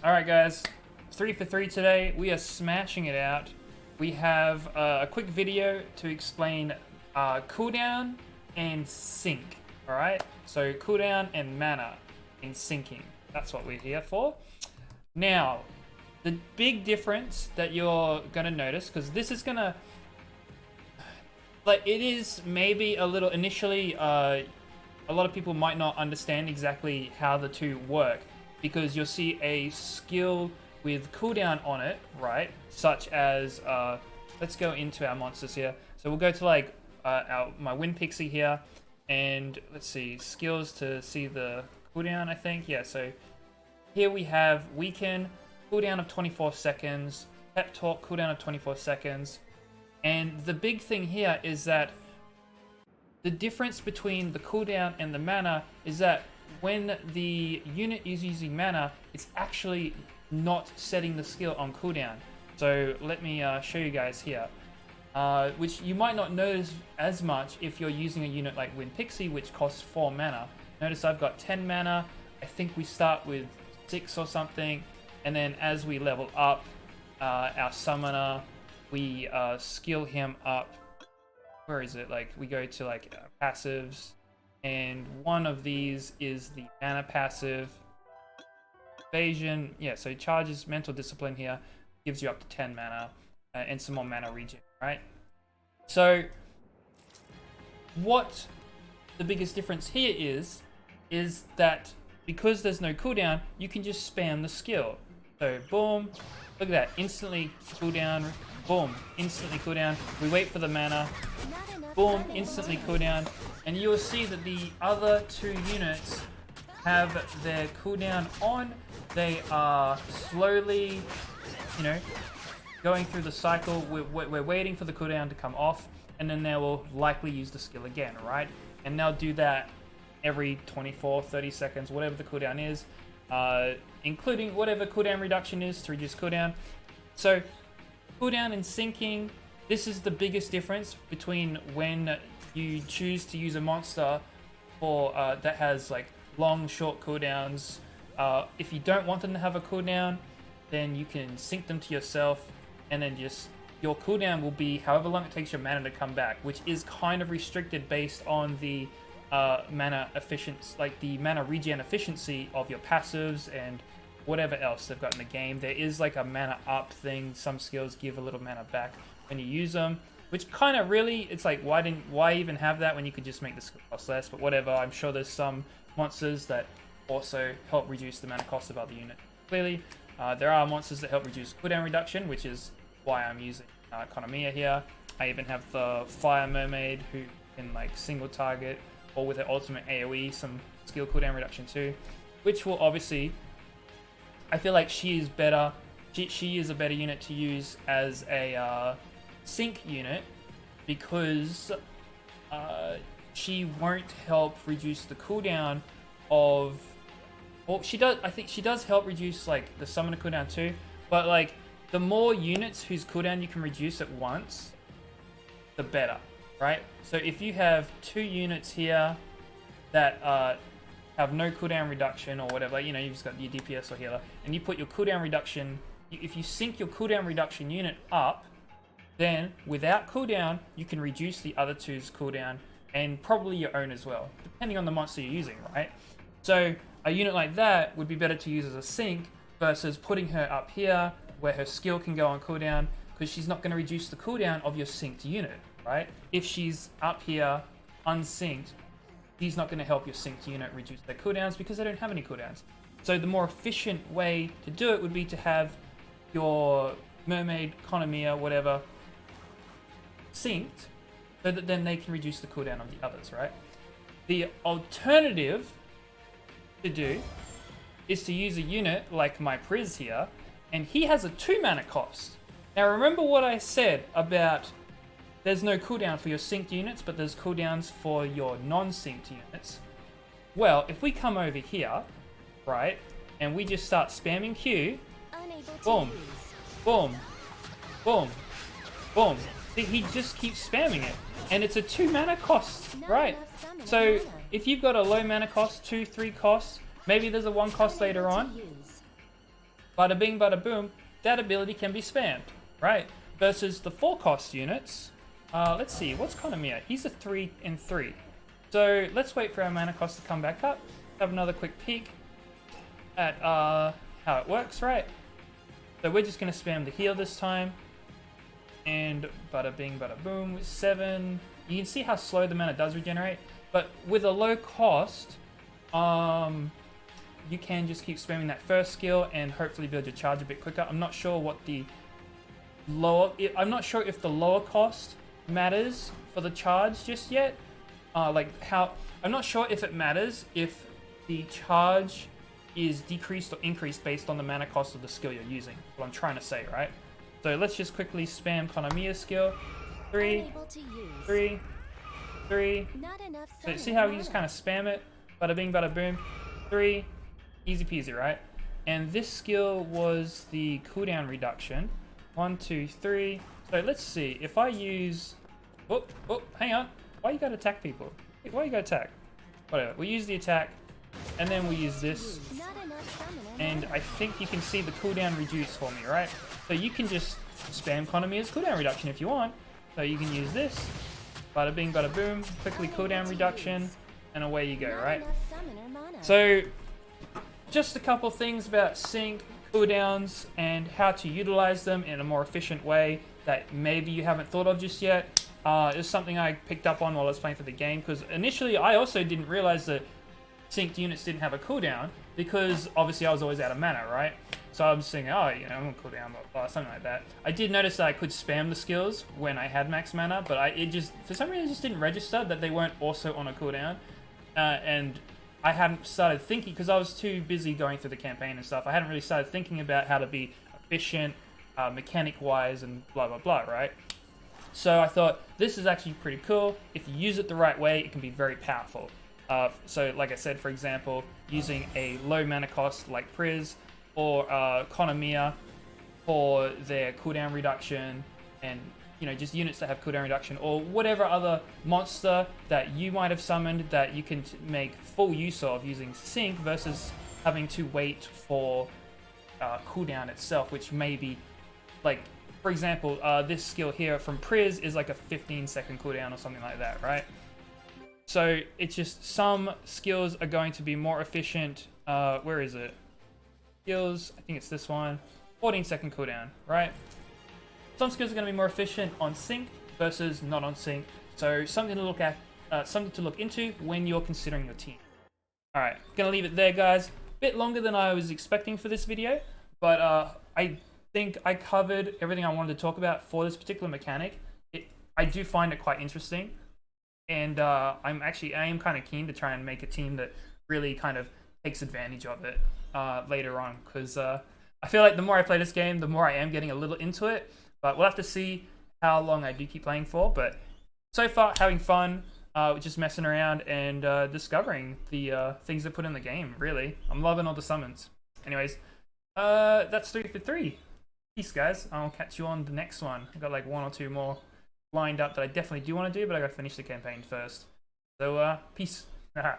Alright guys, 3 for 3 today. We are smashing it out. We have a quick video to explain cooldown and sync. Alright, so cooldown and mana in syncing. That's what we're here for. Now, the big difference that you're going to notice, because this is going to, like, it is maybe a little, initially, a lot of people might not understand exactly how the two work, because you'll see a skill with cooldown on it, right? Such as, let's go into our monsters here. So we'll go to like my Wind Pixie here, and let's see, skills to see the cooldown, I think. Yeah, so here we have Weaken, cooldown of 24 seconds, Pep Talk, cooldown of 24 seconds. And the big thing here is that the difference between the cooldown and the mana is that when the unit is using mana, it's actually not setting the skill on cooldown. So let me show you guys here, which you might not notice as much if you're using a unit like Wind Pixie, which costs 4 mana. Notice I've got 10 mana. I think we start with 6 or something, and then as we level up our summoner, we skill him up. Where is it? Like, we go to like passives, and one of these is the mana passive. Evasion, yeah, so charges mental discipline here, gives you up to 10 mana and some more mana regen, right? So what the biggest difference here is that because there's no cooldown, you can just spam the skill. So boom, look at that, instantly cooldown, boom, instantly cooldown. We wait for the mana, boom, instantly cooldown, and you will see that the other two units have their cooldown on. They are slowly, you know, going through the cycle. We're waiting for the cooldown to come off, and then they will likely use the skill again, right? And they'll do that every 24, 30 seconds, whatever the cooldown is, including whatever cooldown reduction is to reduce cooldown. So cooldown and syncing, this is the biggest difference between when you choose to use a monster for that has like long, short cooldowns. If you don't want them to have a cooldown, then you can sync them to yourself, and then just your cooldown will be however long it takes your mana to come back, which is kind of restricted based on the mana efficiency, like the mana regen efficiency of your passives and whatever else they've got in the game. There is like a mana up thing. Some skills give a little mana back when you use them, which kind of really, it's like, why even have that when you could just make the skill cost less? But whatever, I'm sure there's some monsters that also help reduce the mana cost of other units. Clearly, there are monsters that help reduce cooldown reduction, which is why I'm using Economia here. I even have the Fire Mermaid, who can like single target, or with her ultimate AoE, some skill cooldown reduction too, which will obviously, I feel like she is better. She is a better unit to use as a sync unit, because she won't help reduce the cooldown of, well, she does, I think she does help reduce like the summoner cooldown too, but like the more units whose cooldown you can reduce at once, the better, right? So if you have 2 units here that have no cooldown reduction or whatever, you know, you've just got your DPS or healer, and you put your cooldown reduction, if you sync your cooldown reduction unit up, then without cooldown, you can reduce the other two's cooldown, and probably your own as well, depending on the monster you're using, right? So a unit like that would be better to use as a sync versus putting her up here where her skill can go on cooldown, because she's not going to reduce the cooldown of your synced unit, right? If she's up here unsynced, he's not going to help your synced unit reduce their cooldowns because they don't have any cooldowns. So the more efficient way to do it would be to have your Mermaid, Economia, whatever, synced, so that then they can reduce the cooldown of the others, right? The alternative to do is to use a unit like my Priz here, and he has a 2 mana cost. Now remember what I said about there's no cooldown for your synced units, but there's cooldowns for your non-synced units. Well, if we come over here, right, and we just start spamming Q, boom, boom, boom, boom. See, he just keeps spamming it, and it's a 2 mana cost, right? So if you've got a low mana cost, 2, 3 costs, maybe there's a 1 cost later on, bada bing, bada boom, that ability can be spammed, right? Versus the 4-cost units, let's see, what's Konami at? He's a 3 and 3. So let's wait for our mana cost to come back up, have another quick peek at how it works, right? So we're just going to spam the heal this time. And bada bing, bada boom, 7. You can see how slow the mana does regenerate. But with a low cost, you can just keep spamming that first skill and hopefully build your charge a bit quicker. I'm not sure what the I'm not sure if the lower cost matters for the charge just yet. I'm not sure if it matters if the charge is decreased or increased based on the mana cost of the skill you're using. What I'm trying to say, right? So let's just quickly spam Konamiya's skill. 3, 3, 3. So see how you just kind of spam it? Bada bing, bada boom. 3. Easy peasy, right? And this skill was the cooldown reduction. 1, 2, 3. So let's see. If I use... Oh, hang on. Why you gotta attack people? Why you gotta attack? Whatever. We use the attack. And then we use this. And I think you can see the cooldown reduce for me, right? So you can just spam Konamiya's cooldown reduction if you want. So you can use this. Bada bing, bada boom. Quickly cooldown reduction. And away you go, right? So just a couple things about sync, cooldowns, and how to utilize them in a more efficient way that maybe you haven't thought of just yet. It's something I picked up on while I was playing for the game, because initially I also didn't realize that synced units didn't have a cooldown, because obviously I was always out of mana, right? So I was thinking, oh, you know, I'm on cooldown, blah, blah, something like that. I did notice that I could spam the skills when I had max mana, but it just, for some reason, it just didn't register that they weren't also on a cooldown. And I hadn't started thinking, because I was too busy going through the campaign and stuff, I hadn't really started thinking about how to be efficient, mechanic-wise, and blah, blah, blah, right? So I thought, this is actually pretty cool. If you use it the right way, it can be very powerful. So like I said, for example, using a low mana cost like Priz or Konamiya for their cooldown reduction, and you know, just units that have cooldown reduction, or whatever other monster that you might have summoned that you can make full use of using sync versus having to wait for cooldown itself, which may be like, for example, this skill here from Priz is like a 15-second cooldown or something like that, right? So it's just some skills are going to be more efficient. Where is it? Skills, I think it's this one. 14-second cooldown, right? Some skills are going to be more efficient on sync versus not on sync. So something to look at, something to look into when you're considering your team. All right, gonna leave it there, guys. Bit longer than I was expecting for this video, but I think I covered everything I wanted to talk about for this particular mechanic. I do find it quite interesting. And I am kind of keen to try and make a team that really kind of takes advantage of it later on, because I feel like the more I play this game, the more I am getting a little into it. But we'll have to see how long I do keep playing for. But so far, having fun, just messing around and discovering the things they put in the game, really. I'm loving all the summons. Anyways, that's 3 for 3. Peace, guys. I'll catch you on the next one. I've got like 1 or 2 more lined up that I definitely do want to do, but I gotta finish the campaign first. So, peace. Haha.